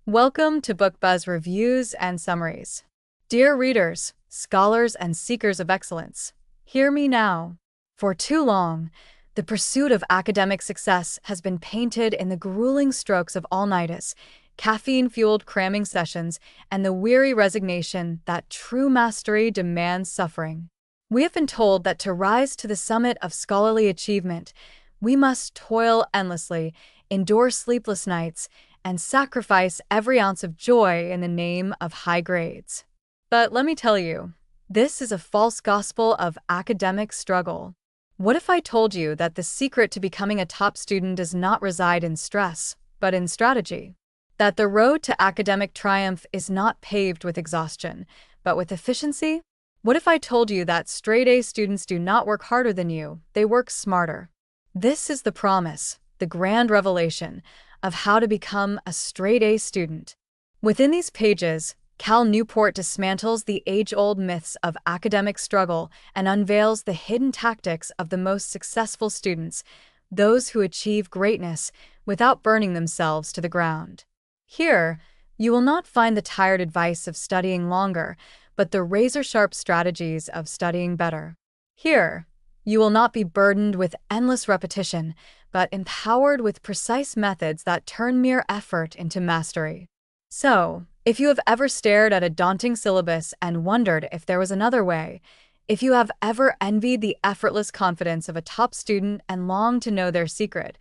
Welcome to Book Buzz Reviews and Summaries. Dear readers, scholars, and seekers of excellence, hear me now. For too long, the pursuit of academic success has been painted in the grueling strokes of all-nighters, caffeine-fueled cramming sessions, and the weary resignation that true mastery demands suffering. We have been told that to rise to the summit of scholarly achievement, we must toil endlessly, endure sleepless nights, and sacrifice every ounce of joy in the name of high grades. But let me tell you, this is a false gospel of academic struggle. What if I told you that the secret to becoming a top student does not reside in stress, but in strategy? That the road to academic triumph is not paved with exhaustion, but with efficiency? What if I told you that straight-A students do not work harder than you, they work smarter? This is the promise, the grand revelation, of how to become a straight-A student. Within these pages, Cal Newport dismantles the age-old myths of academic struggle and unveils the hidden tactics of the most successful students, those who achieve greatness without burning themselves to the ground. Here, you will not find the tired advice of studying longer, but the razor-sharp strategies of studying better. Here, you will not be burdened with endless repetition, but empowered with precise methods that turn mere effort into mastery. So, if you have ever stared at a daunting syllabus and wondered if there was another way, if you have ever envied the effortless confidence of a top student and longed to know their secret,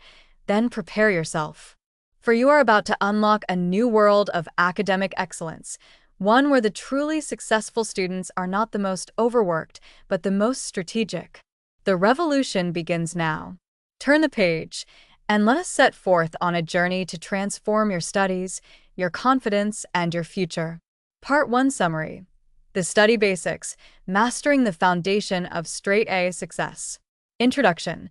then prepare yourself. For you are about to unlock a new world of academic excellence, one where the truly successful students are not the most overworked, but the most strategic. The revolution begins now. Turn the page, and let us set forth on a journey to transform your studies, your confidence, and your future. Part 1 Summary. The Study Basics, Mastering the Foundation of Straight-A Success. Introduction.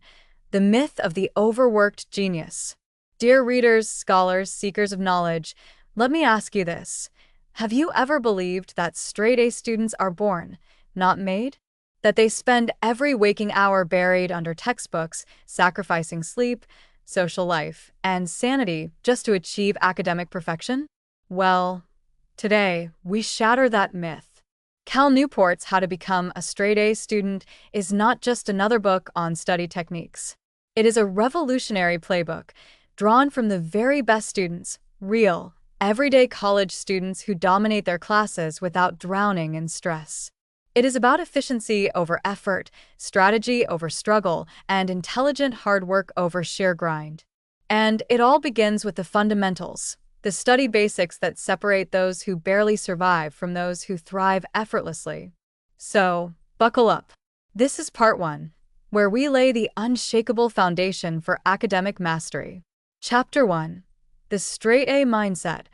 The Myth of the Overworked Genius. Dear readers, scholars, seekers of knowledge, let me ask you this. Have you ever believed that straight-A students are born, not made? That they spend every waking hour buried under textbooks, sacrificing sleep, social life, and sanity just to achieve academic perfection? Well, today, we shatter that myth. Cal Newport's How to Become a Straight-A Student is not just another book on study techniques. It is a revolutionary playbook, drawn from the very best students, real, everyday college students who dominate their classes without drowning in stress. It is about efficiency over effort, strategy over struggle, and intelligent hard work over sheer grind. And it all begins with the fundamentals, the study basics that separate those who barely survive from those who thrive effortlessly. So, buckle up. This is part 1, where we lay the unshakable foundation for academic mastery. Chapter 1. The Straight-A Mindset.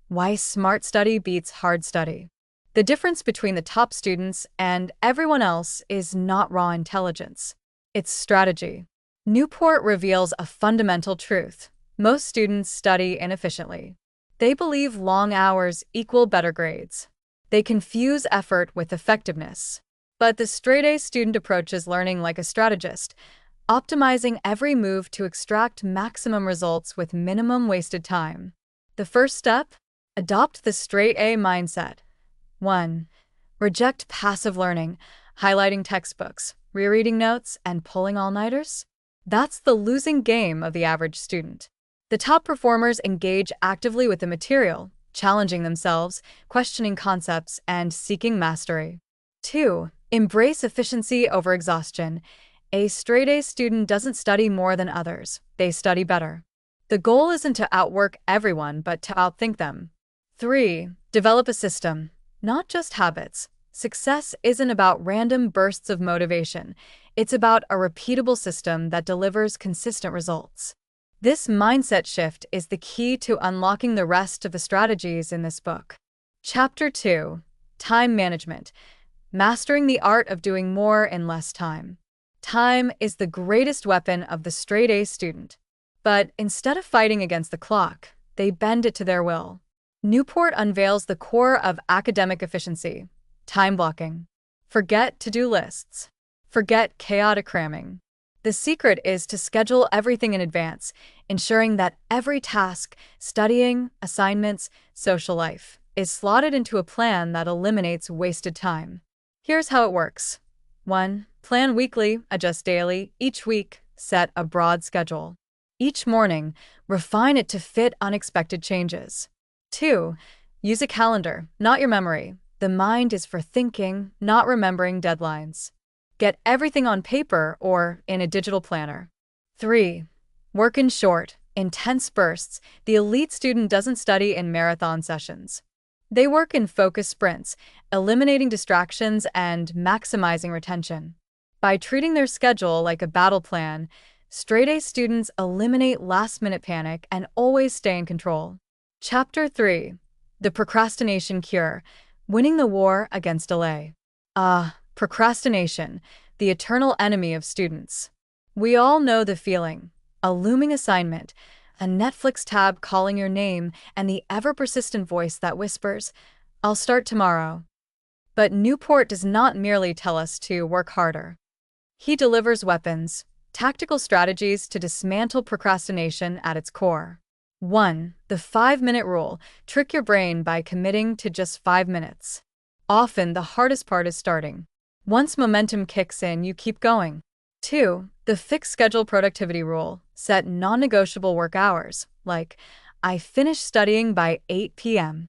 Why Smart Study Beats Hard Study. The difference between the top students and everyone else is not raw intelligence. It's strategy. Newport reveals a fundamental truth. Most students study inefficiently. They believe long hours equal better grades. They confuse effort with effectiveness. But the straight-A student approaches learning like a strategist, optimizing every move to extract maximum results with minimum wasted time. The first step? Adopt the straight-A mindset. 1. Reject passive learning, highlighting textbooks, rereading notes, and pulling all-nighters. That's the losing game of the average student. The top performers engage actively with the material, challenging themselves, questioning concepts, and seeking mastery. 2. Embrace efficiency over exhaustion. A straight-A student doesn't study more than others, they study better. The goal isn't to outwork everyone, but to outthink them. 3. Develop a system. Not just habits. Success isn't about random bursts of motivation. It's about a repeatable system that delivers consistent results. This mindset shift is the key to unlocking the rest of the strategies in this book. Chapter 2. Time Management. Mastering the Art of Doing More in Less Time. Time is the greatest weapon of the straight-A student. But instead of fighting against the clock, they bend it to their will. Newport unveils the core of academic efficiency, time blocking. Forget to-do lists. Forget chaotic cramming. The secret is to schedule everything in advance, ensuring that every task, studying, assignments, social life, is slotted into a plan that eliminates wasted time. Here's how it works. 1. Plan weekly, adjust daily. Each week, set a broad schedule. Each morning, refine it to fit unexpected changes. 2. Use a calendar, not your memory. The mind is for thinking, not remembering deadlines. Get everything on paper or in a digital planner. 3. Work in short, intense bursts. The elite student doesn't study in marathon sessions. They work in focused sprints, eliminating distractions and maximizing retention. By treating their schedule like a battle plan, straight-A students eliminate last-minute panic and always stay in control. Chapter 3. The Procrastination Cure: Winning the War Against Delay. Procrastination, the eternal enemy of students. We all know the feeling. A looming assignment, a Netflix tab calling your name, and the ever-persistent voice that whispers, "I'll start tomorrow." But Newport does not merely tell us to work harder. He delivers weapons, tactical strategies to dismantle procrastination at its core. 1. The 5-minute rule: trick your brain by committing to just 5 minutes. Often the hardest part is starting. Once momentum kicks in, you keep going. 2. The fixed schedule productivity rule: set non-negotiable work hours, like, "I finish studying by 8 p.m."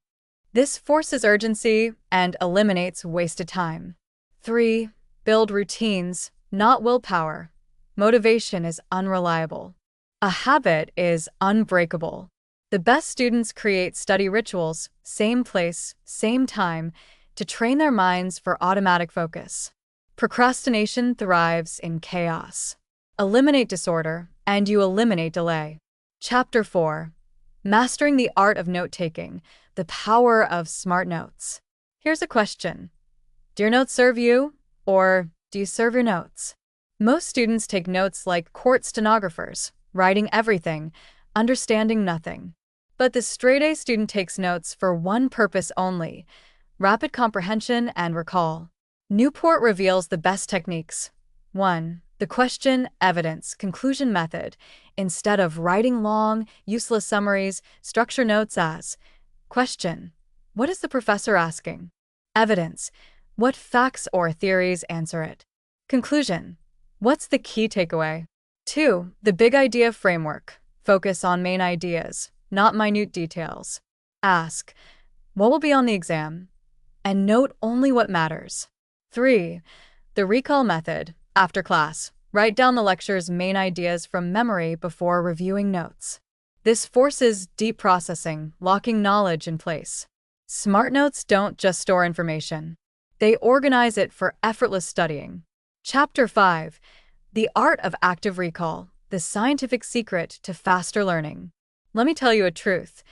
This forces urgency and eliminates wasted time. 3. Build routines, not willpower. Motivation is unreliable. A habit is unbreakable. The best students create study rituals, same place, same time, to train their minds for automatic focus. Procrastination thrives in chaos. Eliminate disorder, and you eliminate delay. Chapter 4. Mastering the Art of Note-Taking: The Power of Smart Notes. Here's a question. Do your notes serve you, or do you serve your notes? Most students take notes like court stenographers, writing everything, understanding nothing. But the straight-A student takes notes for one purpose only: rapid comprehension and recall. Newport reveals the best techniques. 1. The question, evidence, conclusion method. Instead of writing long, useless summaries, structure notes as: question, what is the professor asking? Evidence, what facts or theories answer it? Conclusion, what's the key takeaway? 2. The big idea framework. Focus on main ideas, not minute details. Ask, what will be on the exam? And note only what matters. 3. The recall method. After class, write down the lecture's main ideas from memory before reviewing notes. This forces deep processing, locking knowledge in place. Smart notes don't just store information. They organize it for effortless studying. Chapter 5. The Art of Active Recall: The Scientific Secret to Faster Learning. Let me tell you a truth.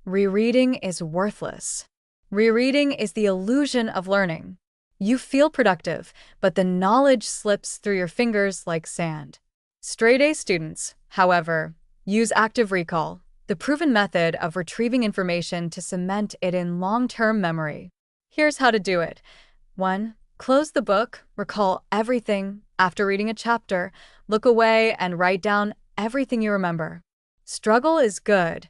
Rereading is worthless. Rereading is the illusion of learning. You feel productive, but the knowledge slips through your fingers like sand. Straight-A students, however, use active recall, the proven method of retrieving information to cement it in long-term memory. Here's how to do it. 1. Close the book, recall everything. After reading a chapter, look away and write down everything you remember. Struggle is good.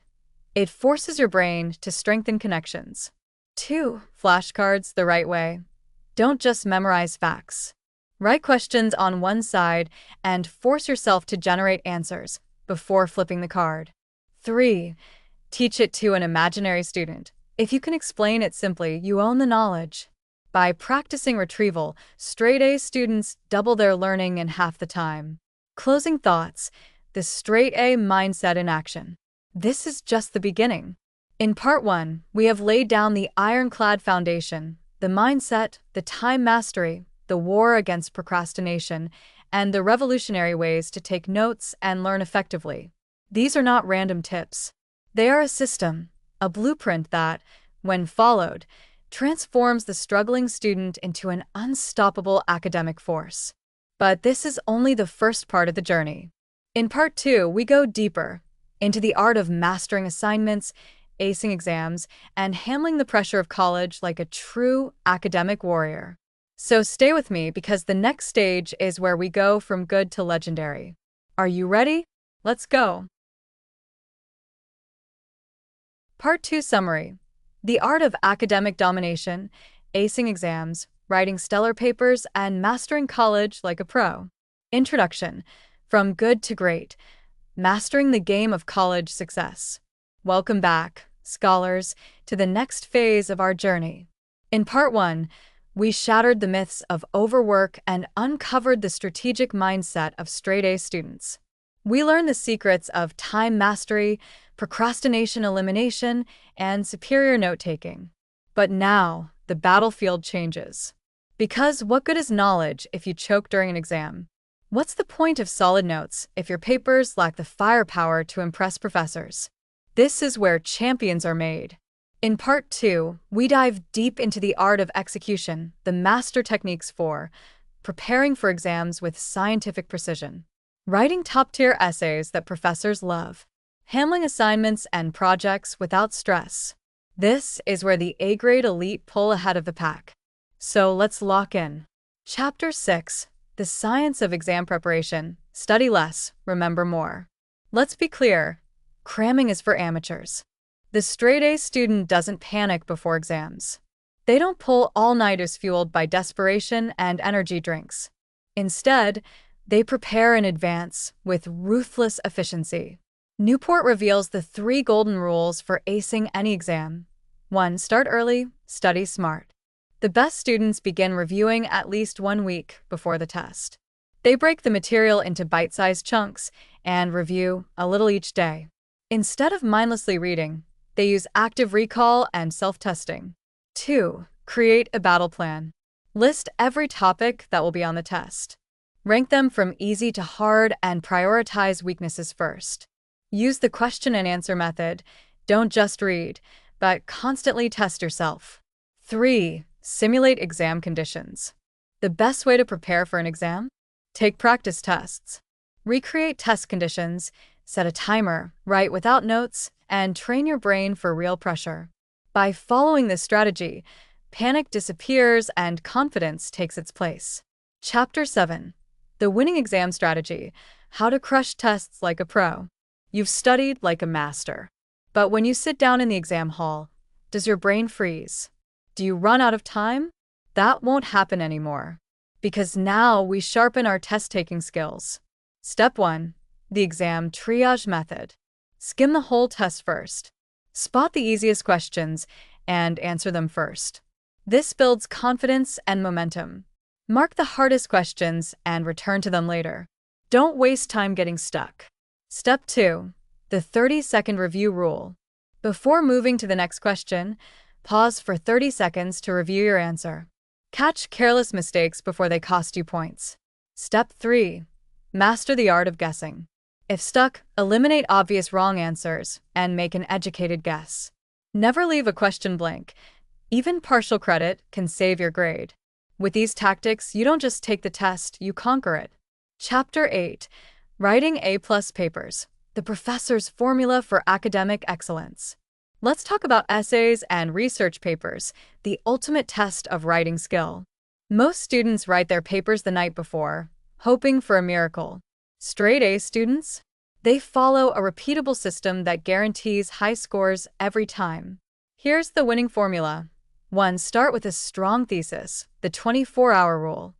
It forces your brain to strengthen connections. 2. Flashcards the right way. Don't just memorize facts. Write questions on one side and force yourself to generate answers before flipping the card. 3. Teach it to an imaginary student. If you can explain it simply, you own the knowledge. By practicing retrieval, straight-A students double their learning in half the time. Closing thoughts: the straight-A mindset in action. This is just the beginning. In Part 1, we have laid down the ironclad foundation: the mindset, the time mastery, the war against procrastination, and the revolutionary ways to take notes and learn effectively. These are not random tips. They are a system, a blueprint that, when followed, transforms the struggling student into an unstoppable academic force. But this is only the first part of the journey. In Part 2, we go deeper into the art of mastering assignments, acing exams, and handling the pressure of college like a true academic warrior. So stay with me because the next stage is where we go from good to legendary. Are you ready? Let's go. Part 2 Summary. The art of academic domination, acing exams, writing stellar papers, and mastering college like a pro. Introduction. From good to great. Mastering the game of college success. Welcome back, scholars, to the next phase of our journey. In Part 1, we shattered the myths of overwork and uncovered the strategic mindset of straight-A students. We learned the secrets of time mastery, procrastination elimination, and superior note-taking. But now, the battlefield changes. Because what good is knowledge if you choke during an exam? What's the point of solid notes if your papers lack the firepower to impress professors? This is where champions are made. In Part 2, we dive deep into the art of execution, the master techniques for preparing for exams with scientific precision, writing top-tier essays that professors love, handling assignments and projects without stress. This is where the A-grade elite pull ahead of the pack. So let's lock in. Chapter 6. The Science of Exam Preparation. Study less, remember more. Let's be clear, cramming is for amateurs. The straight-A student doesn't panic before exams. They don't pull all-nighters fueled by desperation and energy drinks. Instead, they prepare in advance with ruthless efficiency. Newport reveals the 3 golden rules for acing any exam. 1. Start early, study smart. The best students begin reviewing at least 1 week before the test. They break the material into bite-sized chunks and review a little each day. Instead of mindlessly reading, they use active recall and self-testing. 2. Create a battle plan. List every topic that will be on the test. Rank them from easy to hard and prioritize weaknesses first. Use the question and answer method. Don't just read, but constantly test yourself. 3. Simulate exam conditions. The best way to prepare for an exam? Take practice tests. Recreate test conditions, set a timer, write without notes, and train your brain for real pressure. By following this strategy, panic disappears and confidence takes its place. Chapter 7. The Winning Exam Strategy. How to Crush Tests Like a Pro. You've studied like a master. But when you sit down in the exam hall, does your brain freeze? Do you run out of time? That won't happen anymore. Because now we sharpen our test-taking skills. Step 1. The exam triage method. Skim the whole test first. Spot the easiest questions and answer them first. This builds confidence and momentum. Mark the hardest questions and return to them later. Don't waste time getting stuck. Step 2. The 30-second review rule. Before moving to the next question, pause for 30 seconds to review your answer. Catch careless mistakes before they cost you points. Step 3. Master the art of guessing. If stuck, eliminate obvious wrong answers and make an educated guess. Never leave a question blank. Even partial credit can save your grade. With these tactics, you don't just take the test, you conquer it. Chapter 8. Writing A-plus papers. The professor's formula for academic excellence. Let's talk about essays and research papers, the ultimate test of writing skill. Most students write their papers the night before, hoping for a miracle. Straight-A students? They follow a repeatable system that guarantees high scores every time. Here's the winning formula. 1. Start with a strong thesis, the 24-hour rule.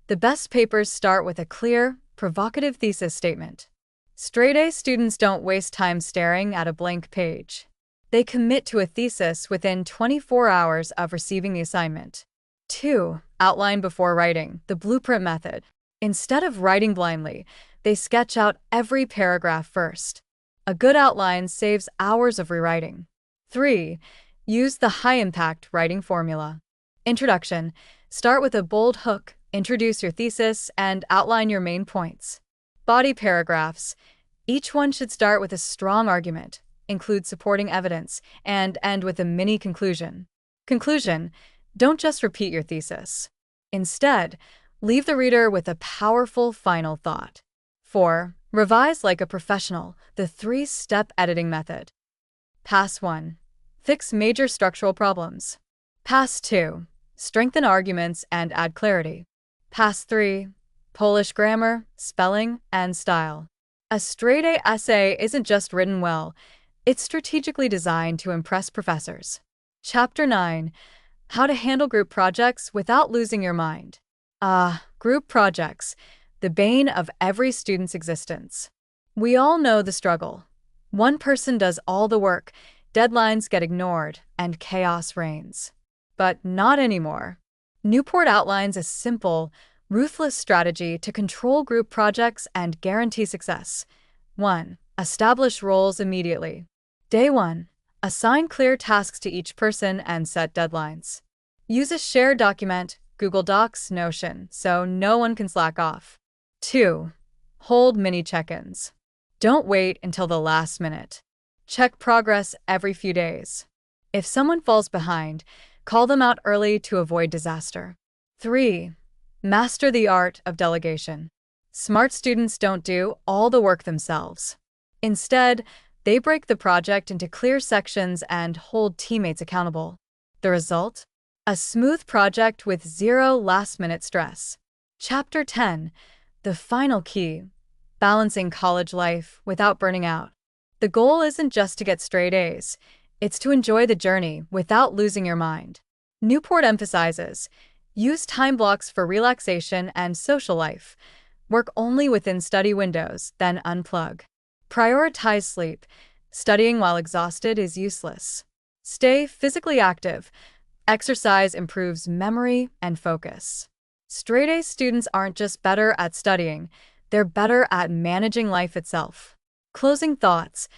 The best papers start with a clear, provocative thesis statement. Straight-A students don't waste time staring at a blank page. They commit to a thesis within 24 hours of receiving the assignment. 2. Outline before writing, the blueprint method. Instead of writing blindly, they sketch out every paragraph first. A good outline saves hours of rewriting. 3. Use the high-impact writing formula. Introduction. Start with a bold hook, introduce your thesis, and outline your main points. Body paragraphs. Each one should start with a strong argument, include supporting evidence, and end with a mini conclusion. Conclusion. Don't just repeat your thesis. Instead, leave the reader with a powerful final thought. 4. Revise like a professional, the 3-step editing method. Pass 1. Fix major structural problems. Pass 2. strengthen arguments and add clarity. Pass 3. Polish grammar, spelling, and style. A straight-A essay isn't just written well, it's strategically designed to impress professors. Chapter 9. How to handle group projects without losing your mind. Group projects, the bane of every student's existence. We all know the struggle. One person does all the work, deadlines get ignored, and chaos reigns. But not anymore. Newport outlines a simple, ruthless strategy to control group projects and guarantee success. 1. Establish roles immediately. Day 1. Assign clear tasks to each person and set deadlines. Use a shared document, Google Docs, Notion, so no one can slack off. 2. Hold mini check-ins. Don't wait until the last minute. Check progress every few days. If someone falls behind, call them out early to avoid disaster. 3. Master the art of delegation. Smart students don't do all the work themselves. Instead, they break the project into clear sections and hold teammates accountable. The result? A smooth project with zero last-minute stress. Chapter 10. The final key. Balancing college life without burning out. The goal isn't just to get straight A's, it's to enjoy the journey without losing your mind. Newport emphasizes, use time blocks for relaxation and social life. Work only within study windows, then unplug. Prioritize sleep. Studying while exhausted is useless. Stay physically active. Exercise improves memory and focus. Straight-A students aren't just better at studying, they're better at managing life itself. Closing thoughts.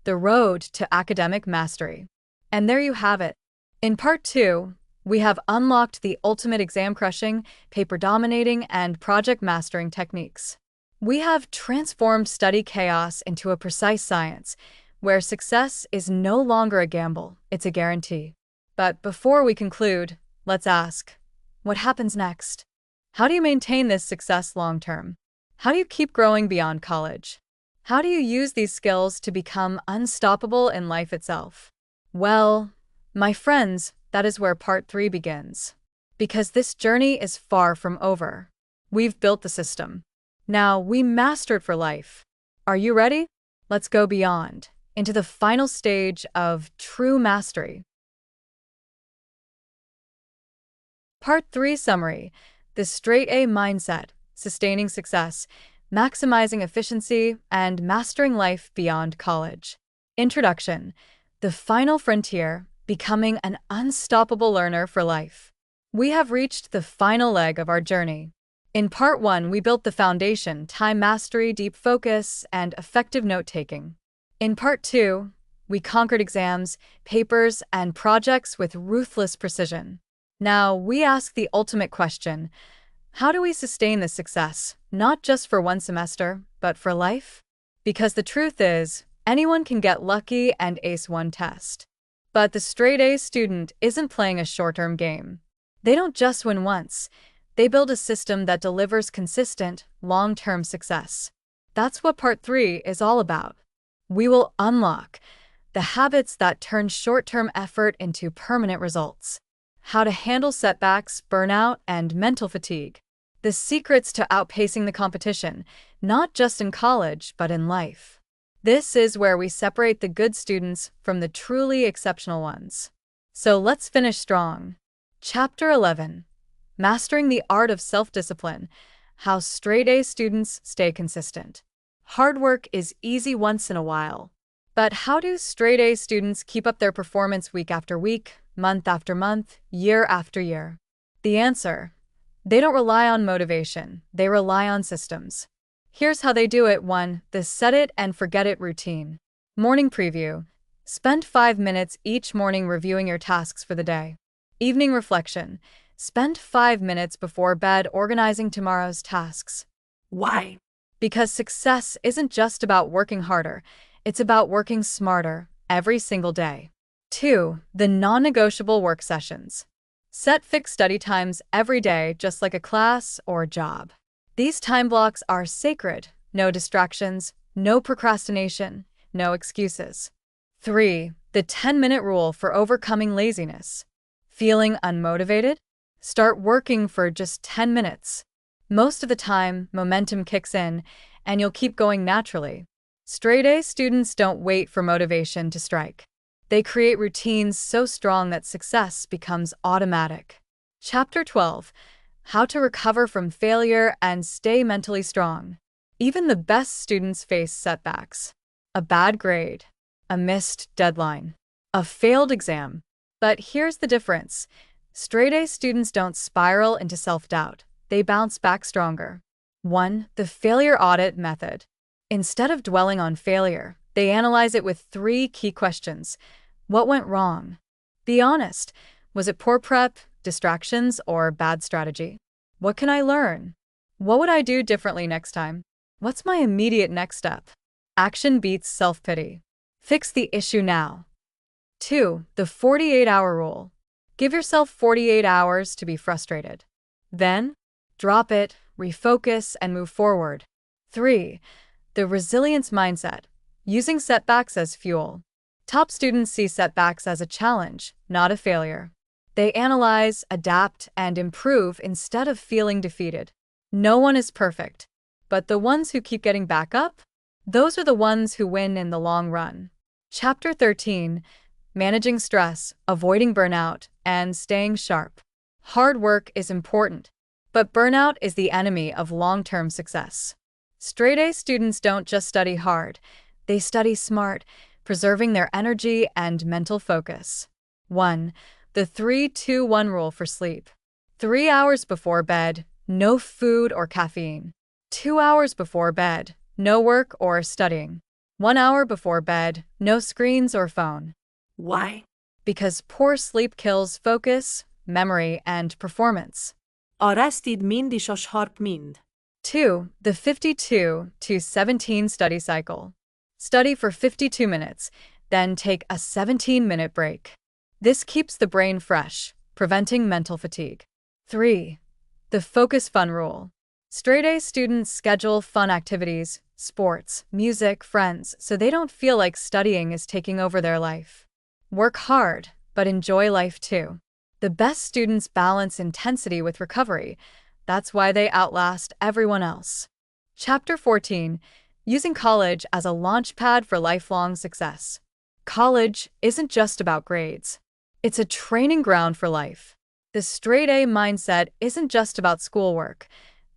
The road to academic mastery. And there you have it. In Part 2, we have unlocked the ultimate exam crushing, paper dominating, and project mastering techniques. We have transformed study chaos into a precise science, where success is no longer a gamble, it's a guarantee. But before we conclude, let's ask, what happens next? How do you maintain this success long-term? How do you keep growing beyond college? How do you use these skills to become unstoppable in life itself? Well, my friends, that is where Part 3 begins. Because this journey is far from over. We've built the system. Now we master it for life. Are you ready? Let's go beyond, into the final stage of true mastery. Part 3 Summary. The straight-A mindset, sustaining success, maximizing efficiency, and mastering life beyond college. Introduction. The final frontier, becoming an unstoppable learner for life. We have reached the final leg of our journey. In Part 1, we built the foundation, time mastery, deep focus, and effective note-taking. In Part 2, we conquered exams, papers, and projects with ruthless precision. Now, we ask the ultimate question, how do we sustain this success, not just for one semester, but for life? Because the truth is, anyone can get lucky and ace one test. But the straight-A student isn't playing a short-term game. They don't just win once. They build a system that delivers consistent, long-term success. That's what Part 3 is all about. We will unlock the habits that turn short-term effort into permanent results. How to handle setbacks, burnout, and mental fatigue. The secrets to outpacing the competition, not just in college, but in life. This is where we separate the good students from the truly exceptional ones. So let's finish strong. Chapter 11. Mastering the art of self-discipline. How straight-A students stay consistent. Hard work is easy once in a while. But how do straight-A students keep up their performance week after week, month after month, year after year? The answer: they don't rely on motivation, they rely on systems. Here's how they do it. 1. The set it and forget it routine. Morning preview. Spend 5 minutes each morning reviewing your tasks for the day. Evening reflection. Spend 5 minutes before bed organizing tomorrow's tasks. Why? Because success isn't just about working harder, it's about working smarter every single day. 2. The non-negotiable work sessions. Set fixed study times every day, just like a class or a job. These time blocks are sacred. No distractions, no procrastination, no excuses. 3. The 10-minute rule for overcoming laziness. Feeling unmotivated? Start working for just 10 minutes. Most of the time, momentum kicks in, and you'll keep going naturally. Straight-A students don't wait for motivation to strike. They create routines so strong that success becomes automatic. Chapter 12: How to Recover from Failure and Stay Mentally Strong. Even the best students face setbacks. A bad grade, a missed deadline, a failed exam. But here's the difference. Straight-A students don't spiral into self-doubt. They bounce back stronger. 1. The failure audit method. Instead of dwelling on failure, they analyze it with 3 key questions. What went wrong? Be honest. Was it poor prep, distractions, or bad strategy? What can I learn? What would I do differently next time? What's my immediate next step? Action beats self-pity. Fix the issue now. 2. The 48-hour rule. Give yourself 48 hours to be frustrated. Then, drop it, refocus, and move forward. 3. The resilience mindset. Using setbacks as fuel. Top students see setbacks as a challenge, not a failure. They analyze, adapt, and improve instead of feeling defeated. No one is perfect, but the ones who keep getting back up, those are the ones who win in the long run. Chapter 13: Managing Stress, Avoiding Burnout, and Staying Sharp. Hard work is important, but burnout is the enemy of long-term success. Straight-A students don't just study hard, they study smart, preserving their energy and mental focus. 1. The 3-2-1 rule for sleep. 3 hours before bed, no food or caffeine. 2 hours before bed, no work or studying. 1 hour before bed, no screens or phone. Why? Because poor sleep kills focus, memory, and performance. Arrested mind is a sharp mind. 2. The 52-17 study cycle. Study for 52 minutes, then take a 17-minute break. This keeps the brain fresh, preventing mental fatigue. 3. The Focus Fun rule. Straight-A students schedule fun activities, sports, music, friends, so they don't feel like studying is taking over their life. Work hard, but enjoy life too. The best students balance intensity with recovery. That's why they outlast everyone else. Chapter 14: Using college as a launchpad for lifelong success. College isn't just about grades. It's a training ground for life. The straight-A mindset isn't just about schoolwork.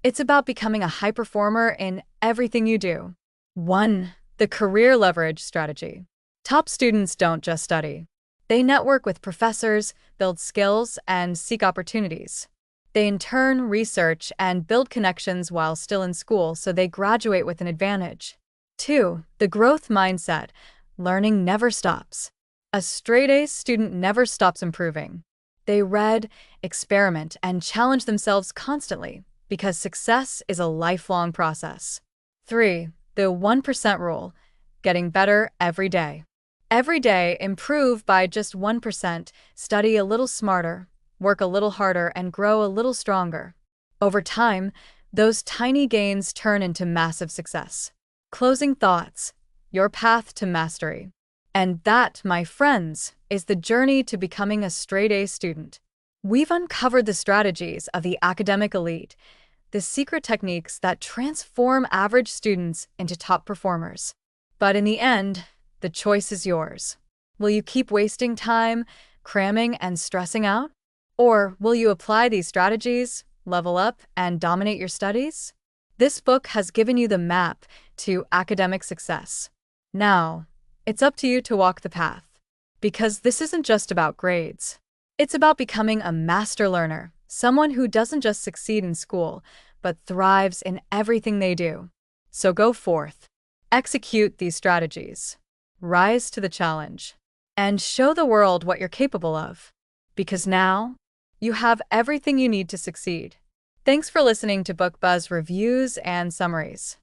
It's about becoming a high performer in everything you do. 1. The career leverage strategy. Top students don't just study. They network with professors, build skills, and seek opportunities. They in turn research and build connections while still in school so they graduate with an advantage. 2. The growth mindset. Learning never stops. A straight-A student never stops improving. They read, experiment, and challenge themselves constantly because success is a lifelong process. 3. The 1% rule. Getting better every day. Every day, improve by just 1%, study a little smarter, work a little harder, and grow a little stronger. Over time, those tiny gains turn into massive success. Closing thoughts: your path to mastery. And that, my friends, is the journey to becoming a straight-A student. We've uncovered the strategies of the academic elite, the secret techniques that transform average students into top performers. But in the end, the choice is yours. Will you keep wasting time, cramming, and stressing out? Or will you apply these strategies, level up, and dominate your studies? This book has given you the map to academic success. Now, it's up to you to walk the path. Because this isn't just about grades. It's about becoming a master learner, someone who doesn't just succeed in school, but thrives in everything they do. So go forth, execute these strategies. Rise to the challenge, and show the world what you're capable of. Because now, you have everything you need to succeed. Thanks for listening to Book Buzz reviews and summaries.